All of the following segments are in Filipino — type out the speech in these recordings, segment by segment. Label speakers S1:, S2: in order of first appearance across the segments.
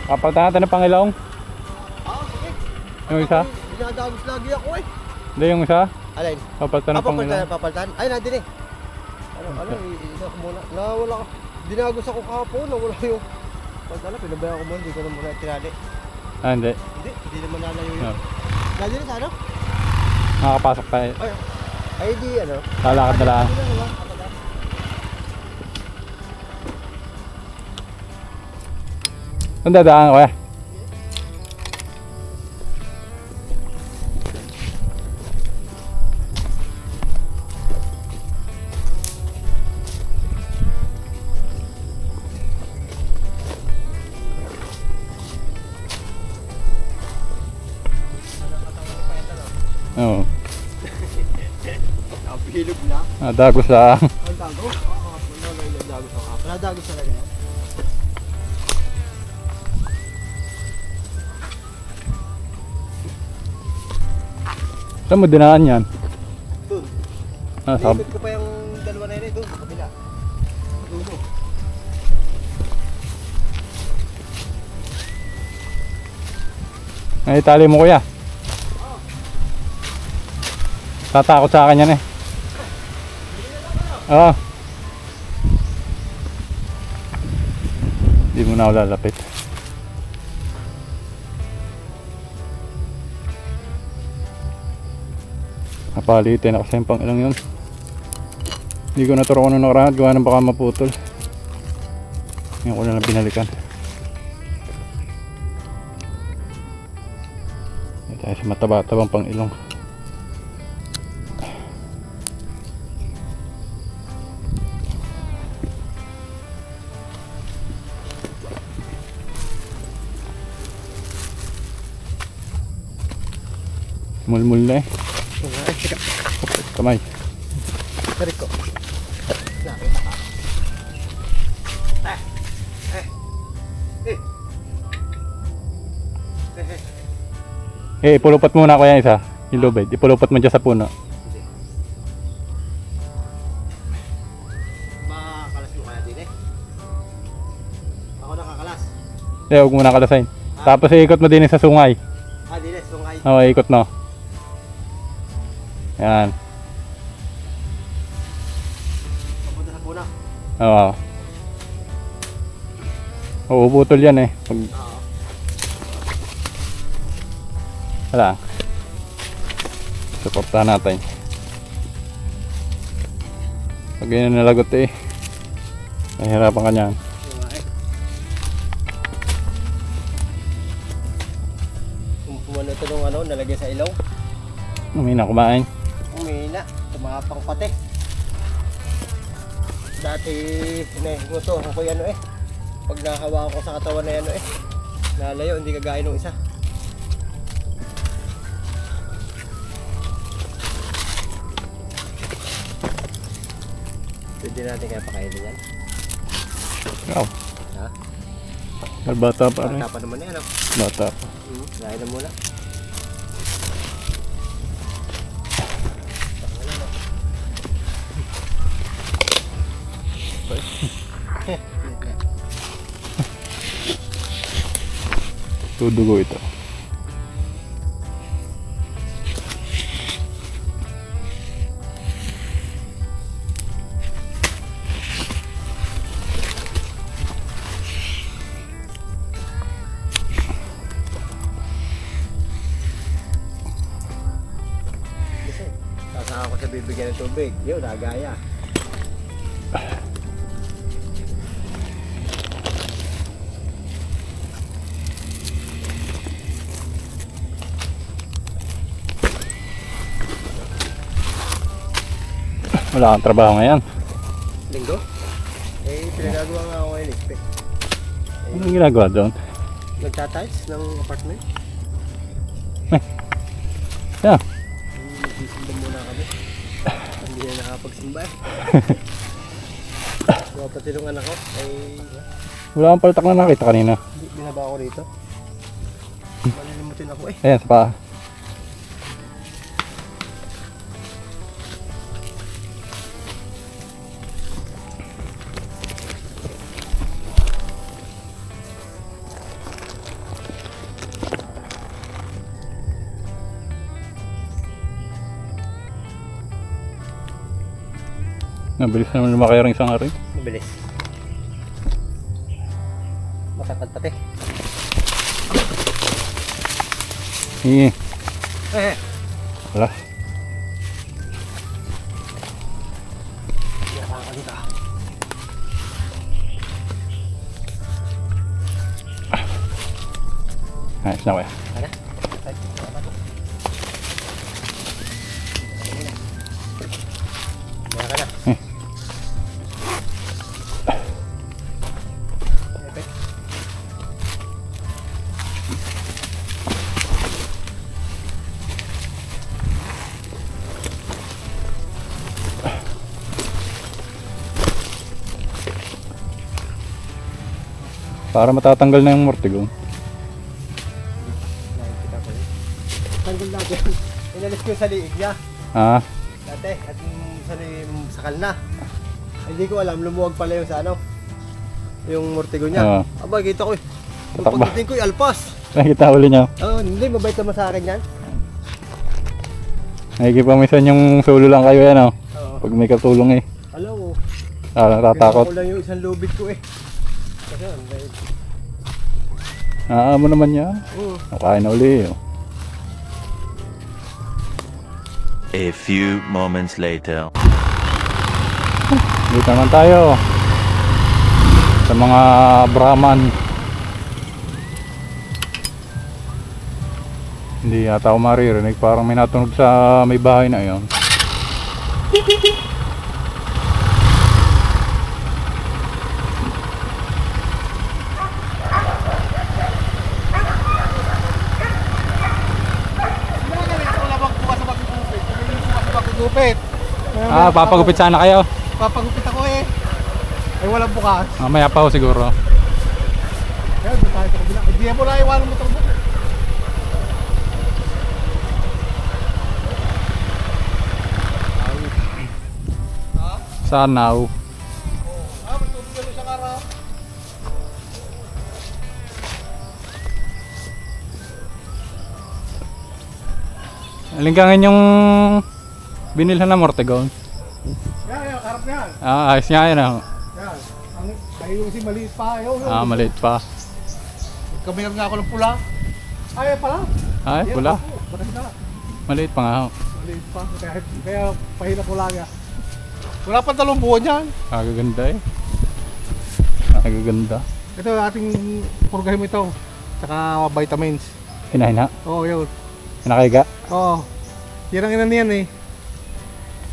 S1: Papalitan natin ng Pangilong.
S2: Sige.
S1: Yung isa?
S2: Dinadagos lagi ako eh.
S1: Hindi, yung isa?
S2: Alin?
S1: Papalitan ng Pangilong.
S2: Papalitan? Ay, nandun eh. Isa ko muna. Nawala ka. Dinagos ako kahapon, nawala yung... Pagkala, pinabayaan ko muna, hindi ko na muna tinali.
S1: Ah, hindi.
S2: Hindi naman nalayo yun.
S1: No.
S2: Nandun na sa ano?
S1: Makakapasok tayo.
S2: Ay, di ano?
S1: Lalakad na lang. Saan dadaan ko eh? Oo.
S2: Napihilog na.
S1: Dagos lang.
S2: Ang dagos? Oo, dagos ako. Wala dagos talaga yan.
S1: Saan mo dinaan yan?
S2: Doon.
S1: Sabi.
S2: Ikot ko pa yung dalawa na yun eh, doon, sa kabila. Dulo.
S1: Ay, tali mo kuya. Tatakot sa akin yan eh. Oo. Hindi mo na ako lalapit. Napalitin na kasi yung Pangilong yun. Hindi ko naturo kung ano nakaraan. Gawa ng baka maputol. Ngayon ko na lang binalikan. Ito tayo sa mataba-tabang Pangilong. Mulmul na eh. Kamay.
S2: Tarik ko. Nakita ka.
S1: Ipulupat muna ko yan isa. Yung lubid. Ipulupat mo dyan sa puno.
S2: Makakalas mo kaya din eh. Ako nakakalas.
S1: Hindi, huwag mo na kalasain. Tapos iikot mo din sa sungay.
S2: Diles, sungay.
S1: Oo, ikot mo. Yan.
S2: Papunta sa puna.
S1: Oo. Uuputol yan eh. Pag...
S2: Oo.
S1: Wala. Suportahan natin. Pag yun nalagot eh. Nahihirapan ka niyan.
S2: Kung ito nung ano, nalagay sa ilaw.
S1: Umina kumain.
S2: Umina, tumapang pati. Dati, nguso ako yan eh. Pag nahawa ko sa katawan na yan eh. Nalayo, hindi kagaya nung isa. Pwede natin kaya pakainin yan.
S1: Wow.
S2: Ha?
S1: Bata pa rin.
S2: Bata pa naman yan.
S1: Bata pa.
S2: Kain na muna.
S1: Tudugo ito.
S2: Sasaka ko sa bibigyan ng tubig. Yun, nagaya.
S1: Wala kang trabaho ngayon.
S2: Linggo? Pinagagawa nga ako ngayon eh.
S1: Anong ginagawa doon?
S2: Nagtatiles ng apartment.
S1: Yeah.
S2: Nagsisimba muna kami. Hindi na nakapagsimba eh. Pati nung anak ko ay...
S1: Wala kang palitak na nakita kanina.
S2: Binaba ko rito. Malilimutin ako eh.
S1: Ayan, sa paa. Nabilis naman lumaki rin isang ari.
S2: Mabilis. Matakad pati.
S1: Wala.
S2: Nakakagita.
S1: Ayos na kuya.
S2: Ano? Ay, salamat. Meron ka na.
S1: Para matatanggal na yung mortigon.
S2: Nakikita ko yun. Tanggal natin. Inalis ko yung sa liig niya.
S1: Ah,
S2: Dati, at sakal na. Hindi ko alam, lumuwag pala yung sa ano. Yung mortigo niya. Aba, kita ko eh. Yung
S1: Tatakba.
S2: pagdating ko, alpas.
S1: nakikita uli niya.
S2: Hindi, mabait naman sa akin yan.
S1: Nakikipamisan yung solo lang kayo yan oh.
S2: Oo.
S1: Pag may katulong eh.
S2: Alam mo,
S1: Natatakot.
S2: ginawa ko lang yung isang lubid ko eh. Kasi yun, dahil...
S1: Mo naman niya. Nakain na uli oh.
S3: A few moments later.
S1: Dito naman tayo sa mga Brahman. Hindi yata ako maririnig. Parang may natunog sa may bahay na yon.
S2: Gupit.
S1: Papagupit sana kayo.
S2: Papagupit ako eh. Ay walang bukas.
S1: Mamaya pa ho siguro.
S2: Kaya doon tayo sa kabila. Hindi mo na iwanan mo ito.
S1: Sanaw.
S2: May tubig kami sa araw.
S1: Alingkangin yung binilhan na mortigon.
S2: Yan, harap na yan.
S1: Ayos nga yan oh.
S2: Yan. Ayun kasi maliit pa. Ayaw.
S1: Maliit pa.
S2: Kamihan nga ako ng pula. Ay, pala.
S1: Ay, pula.
S2: Bakit na?
S1: Maliit pa nga ho.
S2: Maliit pa. Kaya pahina ko lang yan. Wala pa 2 buwan yan.
S1: Agaganda eh. Agaganda.
S2: Ito ating purgahin mo ito. Tsaka vitamins.
S1: Hinahina.
S2: Oo, yun.
S1: Hinakaiga.
S2: Oo. Yan ang ina niyan eh.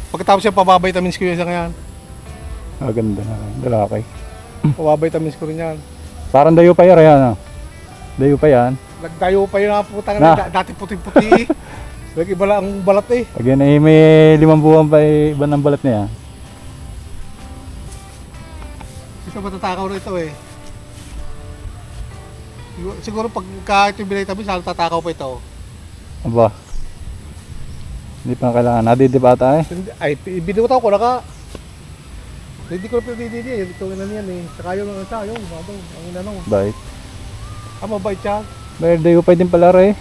S2: Pagkatapos siya pabavitamins ko yun sa ngayon.
S1: Aganda na. Lalaki.
S2: Pabavitamins ko rin yan.
S1: Parang dayo pa yan. Ayan, dayo pa yan.
S2: Nagdayo pa yun ang putang
S1: Na.
S2: dati puting-puti eh. Nag-iba lang ang balat eh.
S1: Pag yan ay may 5 buwan pa iba ng balat niya.
S2: Ito matatakaw na ito eh. Siguro pagka ito yung vitamins, lalo tatakaw pa ito.
S1: Aba. Hindi pa kailangan. Nadidibata eh.
S2: Ay, ibinutaw ko naka. Hindi ko na pinadididi eh. Ito ina niyan eh. Saka yung ang sa yung ang ina nung.
S1: Bait.
S2: Mabait siya.
S1: Pero dayo pa din pala rin.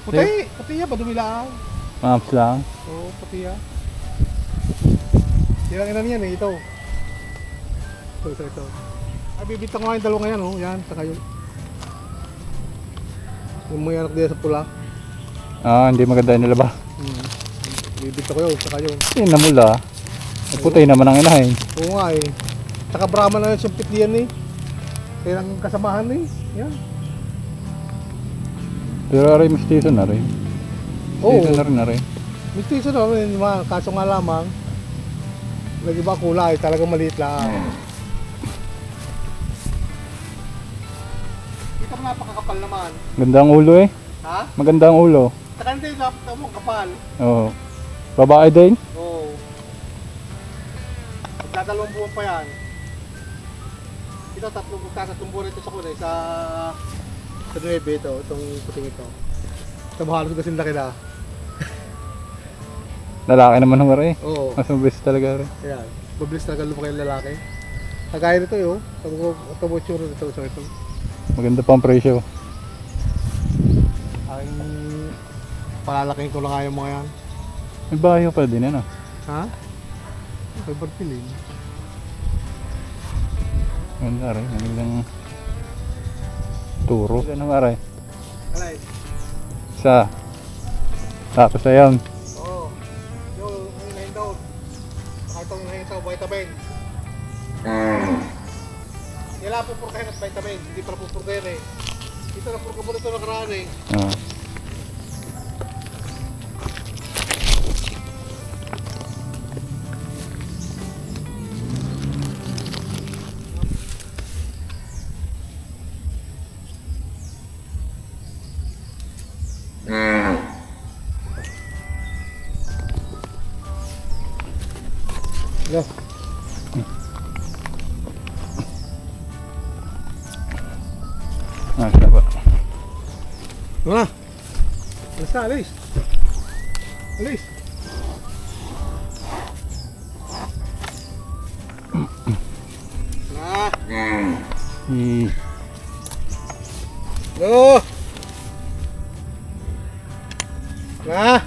S2: Puti. Puti yan. Padumilaan.
S1: Maps lang.
S2: Oo, puti yan. Yan ang ina niyan eh. Ito. Ito. Ay, bibita ko nga yung 2 yan oh. Yan. Saka yung. Yung mga anak diyan sa pula.
S1: Hindi maganda nila ba?
S2: Bibita ko yun. Saka yun.
S1: Yan namula. Putay naman ang inahin.
S2: Oo nga eh. Saka Brahman na yung sumpit diyan eh. Kaya ang kasamahan eh. Yan.
S1: Pero rin mistiso na rin.
S2: Oo.
S1: Mistiso na rin.
S2: Mistiso na rin. Kaso nga lamang. Nag-iba kulay. Talagang maliit lang. Kita mo napakakapal naman.
S1: Ganda ang ulo eh.
S2: Ha?
S1: Maganda ang ulo.
S2: Saka hindi lapit mo kapal.
S1: Oo. Babae din.
S2: Oo. Magdadalawang buwan pa yan. Ito, 3 buwan ito sa kulay. Sa 9 ito. Itong puting ito. Ito mahalos kasing laki na.
S1: Lalaki naman ng rin.
S2: Oo.
S1: Mas mabilis talaga rin.
S2: Ayan. Mabilis talaga lumaki yung lalaki. Kagaya nito yun. Ito mo tsura nito. Ito.
S1: Maganda pa ang presyo.
S2: Ang palalaking ko lang nga yung mga yan.
S1: May bahay pa din yan ah.
S2: Ha? Okay, barpilin.
S1: Ganda rin, magandang turo. Ano ba rin?
S2: Alay.
S1: Isa. Tapos ayun.
S2: Oo. Yung hinahin daw. Saka itong hinahin sa vitamin. Nila pupurkahin at vitamin. Hindi para pupurkahin eh. Dito na purka mo nito nakaraan eh.
S1: Oo.
S2: Go.
S1: Ah, siya ba?
S2: Wala. Alis na, alis. Alis. Na. Go. Na.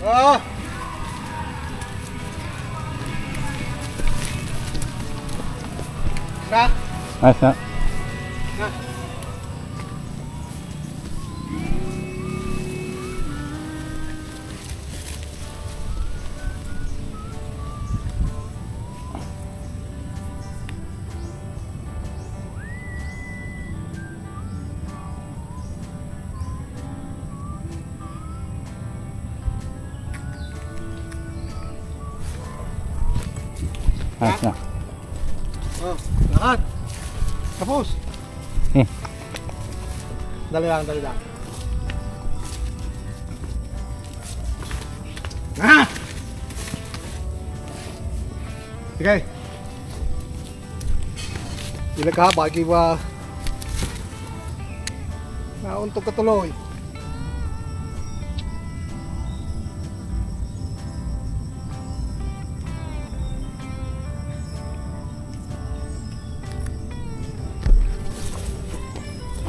S2: Ah! Na.
S1: Ayos na.
S2: Na.
S1: Ayos na.
S2: Oh, lahat. Tapos.
S1: Eh.
S2: Dali lang, dali lang. Ah! Sige. Ilag ka, bagi ba? Nauntog ka tuloy.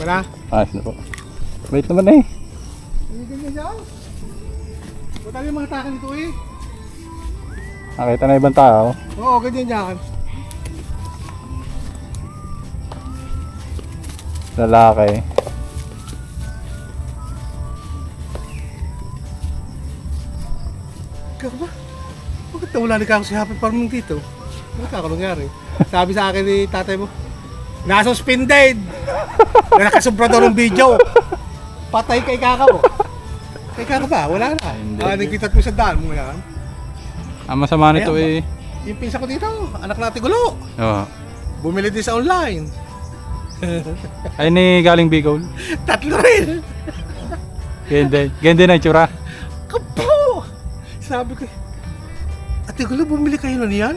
S2: Wala?
S1: Ayos na po. Wait naman eh.
S2: Hindi ganyan siya. Ba't yung mga takan nito eh?
S1: Nakita na ibang tao.
S2: Oo, ganyan yan.
S1: Lalaki.
S2: Ikaw ba? Bakit nawala ni Kako si Happy Farming dito? Bakit ako nangyari? Sabi sa akin ni tatay mo, nasuspended! Nakasubra daw ng video. Patay kay Kako. Kay Kako ba? Wala na.
S1: Hindi.
S2: Nakikita mo sa daan mo yan.
S1: Ang masama nito
S2: Ayan,
S1: eh.
S2: Yung pinsa ko dito, anak natin gulo.
S1: Oo.
S2: Bumili din sa online.
S1: Ay ni galing Bicol.
S2: Tatlo rin.
S1: Ganda na itsura.
S2: Kapo! Sabi ko, Ate Gulo, bumili kayo na niyan?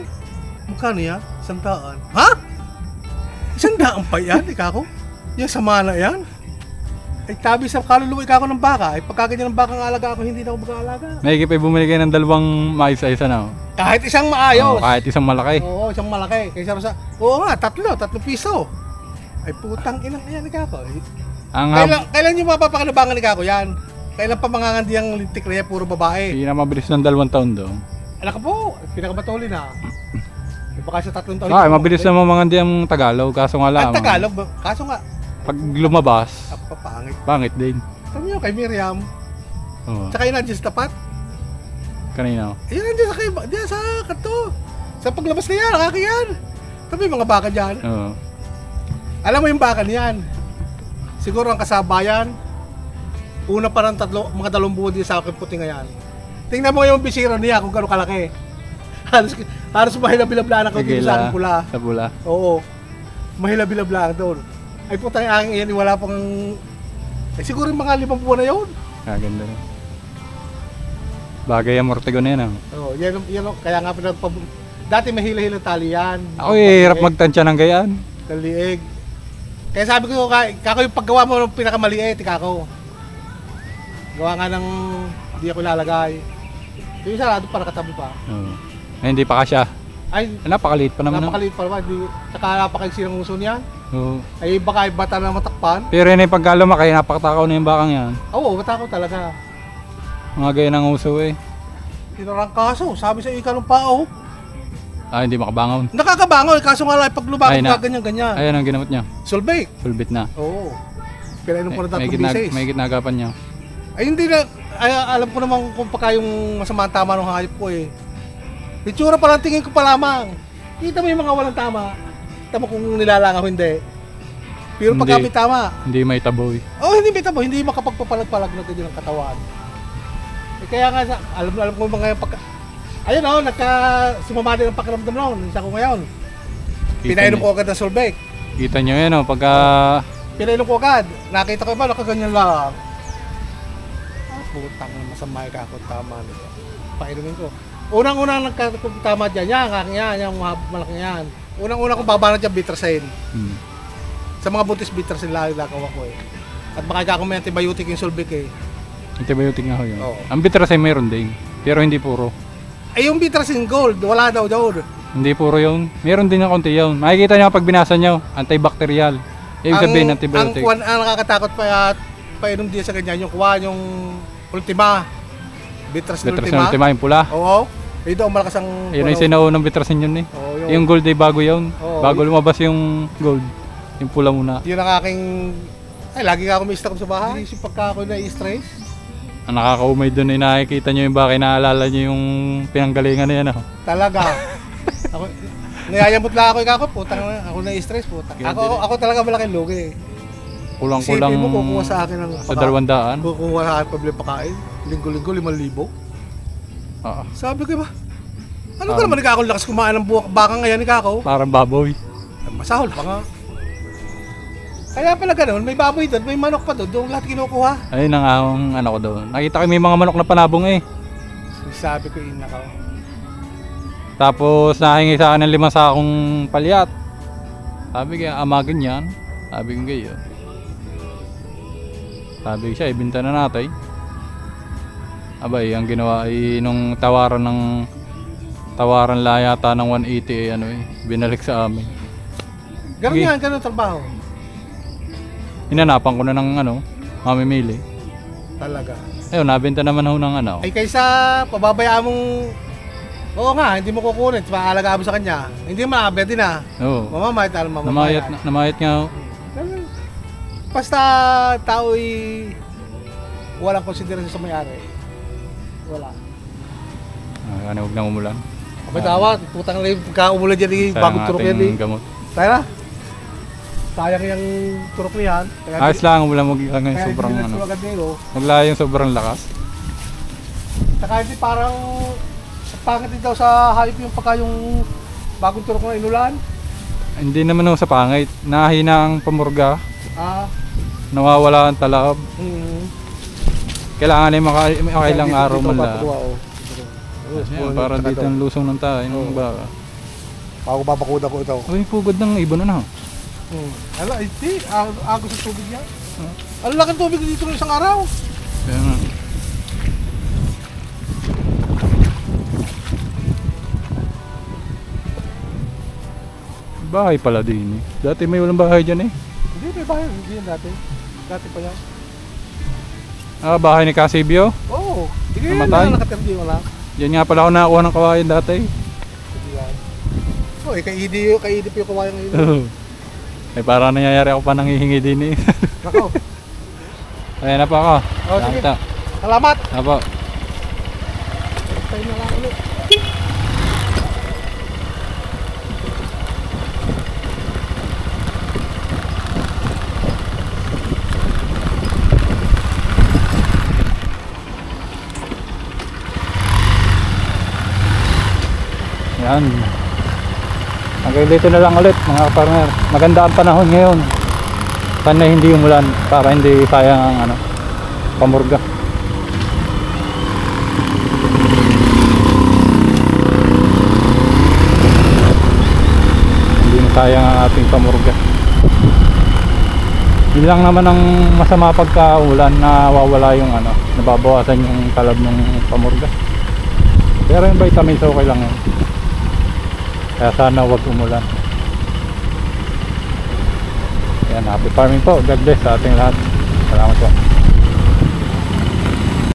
S2: Magkano yan? 100. Ha? 100 pa yan, Kako? Yung sama na yan? Ay tabi sa kaluluwa Kako ng baka. Ay pagkaganyan ng bakang alaga ako, hindi na ako mag-aalaga.
S1: May higit pa bumili kayo ng dalawang maisa-isa na. Oh.
S2: Kahit isang maayos.
S1: Oo, kahit isang malaki.
S2: Oo, isang malaki. Kaysa sa, oo nga, 3 piso. Ay putang inang yan, Kako.
S1: Ang
S2: Kailan nyo mapapakinabangan ni Kako yan? Kailan pa mangangandi ang lintik na yan, puro babae?
S1: pinakamabilis ng 2 taon daw.
S2: Anak po, pinakabatuli na. Baka sa 3 taon.
S1: Ah, mabilis naman mga hindi ang Tagalog, kaso nga lang.
S2: Ang Tagalog, kaso nga,
S1: Pag lumabas,
S2: papangit.
S1: pangit din.
S2: Sabi nyo kay Miriam,
S1: Oo.
S2: tsaka yun nandiyan sa tapat.
S1: Kanina.
S2: Ayun nandiyan sa diyan sa kanto. Sa paglabas na yan, nakaki yan. Sabi mga baka dyan.
S1: Oo.
S2: Alam mo yung baka niyan. Siguro ang kasabayan, una pa ng mga 2 buwan din sa akin puti ngayon. Tingnan mo yung bisiro niya kung gano'ng kalaki. Halos mahila-bilablaan ako dito sa akin pula.
S1: Sa pula.
S2: Oo. Mahila-bilablaan doon. Ay putang aking iyan, wala pang... Ay siguro yung mga 5 buwan na yun.
S1: Ah, ganda rin. Bagay ang Mortego na yan. Ah.
S2: Oo, yan, kaya nga dati mahila-hila tali yan.
S1: Ako hirap magtansya ng gayaan.
S2: Kaliig. Kaya sabi ko, kako yung paggawa mo ng pinakamaliit, kako. Gawa nga ng hindi ako ilalagay. Yung isa doon para katabi pa.
S1: Ay, hindi pa kasya.
S2: Ay,
S1: Napakaliit pa naman.
S2: napakaliit pa naman. Saka napakaiksi ng uso niya.
S1: Oo.
S2: Ay baka bata na matakpan.
S1: Pero yun yung pagka lumaki, napakatakaw na yung bakang yan.
S2: Oo, bata ko talaga.
S1: Mga gaya ng uso eh.
S2: Tinarang kaso, sabi sa ika ng pao.
S1: Hindi makabangon.
S2: Nakakabangon, kaso nga lang pag lumakad
S1: Ay, na.
S2: ka ganyan-ganyan.
S1: Ayun ang ginamot niya.
S2: Sulbake.
S1: Sulbit na.
S2: Oo. Pinainom ko na
S1: May
S2: 3 beses.
S1: may ginagapan niya.
S2: Ay hindi na, ay, alam ko naman kung pagka yung masama ang tama ng hayop ko eh. Itsura pa lang tingin ko pa lamang. Kita mo yung mga walang tama. Kita mo kung nilalang ako hindi. Pero pagka may tama.
S1: Hindi may taboy.
S2: Oh, hindi may tama. Hindi makapagpapalag-palag na ganyan ang katawan. Eh, kaya nga, alam ko mga pagka... Ayun sumama din ang pakiramdam noon. Isa ko ngayon. Pinainom ko agad ng Solbec.
S1: Kita nyo yan pagka...
S2: Pinainom ko agad. Nakita ko ba, nakaganyan lang. Putang na masama ka ako. Tama nito. Painumin ko. Unang-unang nagkatama dyan. Yung malaking yan. Unang-unang kong babanat dyan, Bitrasin. Sa mga buntis Bitrasin lang ko eh. At baka ako may antibiotic yung Solbec eh.
S1: Antibiotic nga ho yun.
S2: Oo.
S1: Ang Bitrasin mayroon din. Pero hindi puro.
S2: Ay yung Bitrasin Gold, wala daw.
S1: Hindi puro yun. Meron din ng konti yun. Makikita nyo pag binasa nyo, antibacterial. Ibig sabihin antibiotic.
S2: Ang nakakatakot pa painom din sa ganyan, yung kuha yung Ultima. Bitrasin Ultima.
S1: Ultima yung pula.
S2: Oo. Ito ang malakas ang...
S1: Yun ay sinaunang Bitrasin yun eh.
S2: Oo,
S1: Yung gold ay bago yun.
S2: Oo,
S1: Bago lumabas yung gold. Yung pula muna.
S2: Yun ang aking... Ay, lagi nga ako may stock sa bahay. Isip pagka ako na-stress.
S1: Ang nakakaumay doon ay nakikita nyo yung bakit naalala nyo yung pinanggalingan na yan.
S2: Talaga. Ako, nayayamot lang ako ikako, putang na. Ako na-stress, putang. Ako talaga malaking lugi.
S1: Kulang-kulang
S2: Isipin mo, kukuha sa akin ng...
S1: sa 200.
S2: Kukuha sa akin pabili pakain. Linggo-linggo, 5,000. Sabi ko ba? Ano ka naman ikako lakas kumain ng baka ngayon ikako?
S1: Parang baboy.
S2: Masahol pa nga. Kaya pala ganun, may baboy doon, may manok pa doon, doon lahat kinukuha.
S1: Ayun ang ano ko doon. Nakita ko may mga manok na panabong eh.
S2: Sabi ko yun ako.
S1: Tapos nahingi sa akin ng 5 sakong palyat. Sabi ko, amagin yan. Sabi ko gayon. Sabi ko siya, ibinta na natin. Abay, ang ginawa ay nung tawaran la yata ng 180 binalik sa amin.
S2: Ganun
S1: Sige.
S2: yan, ganun trabaho.
S1: Hinanapan ko na ng mamimili.
S2: Talaga.
S1: Ayun, nabenta naman ho ng
S2: Ay kaysa pababayaan mong... Oo nga, hindi mo kukunin, paalagaan mo sa kanya. Hindi maabet din
S1: Oo.
S2: Mamamayat na mamamayat.
S1: Namayat nga ho.
S2: Basta tao'y walang konsiderasyon sa may-ari. Wala.
S1: Huwag nang umulan.
S2: Abay tawad, putang na yung pagka-umulan dyan eh, bagong turok yan eh.
S1: Gamot.
S2: Tayo na. Sayang yung turok niyan.
S1: Ayos lang, umulan ngayon sobrang Magla yung sobrang lakas.
S2: Saka hindi parang pangit din daw sa hayop yung pagka yung bagong turok na inulan.
S1: Hindi naman ho sa pangit. Nahina ang pamurga. Nawawala ang talab. Kailangan ay makailang araw man lang. Para dito ang lusong ng tayo ng baka.
S2: Ako babakuda ko ito.
S1: Ay, pugod ng ibon na.
S2: Ala, hindi. Agos sa tubig yan. Ang laki ng tubig dito ng isang araw.
S1: Kaya nga. Bahay pala din eh. Dati may walang bahay dyan eh.
S2: Hindi, may bahay. Hindi yan dati. Dati pa yan.
S1: Bahay ni Casibio.
S2: Oo. Hindi yan
S1: Namatay?
S2: na nakatindi mo lang.
S1: Yan nga pala ako nakakuha ng kawayan dati.
S2: Hindi yan. Oo, kay Idi pa yung kawayan ngayon.
S1: Ay parang nangyayari ako pa nanghihingi din eh.
S2: Nako.
S1: Ayan na po ako.
S2: Sige.
S1: Salamat.
S2: Salamat.
S1: Apo.
S2: Tayo na lang ulit.
S1: Yan. Hanggang dito na lang ulit mga partner. Maganda ang panahon ngayon. Sana hindi umulan para hindi sayang ang pamurga. Hindi sayang ang ating pamurga. Yun lang naman ang masama pagka ulan, na wawala yung ano, nababawasan yung talab ng pamurga. Pero yung vitamins okay lang yun. Kaya sana wag umulan. Yan, happy farming po. God bless sa ating lahat. Salamat po.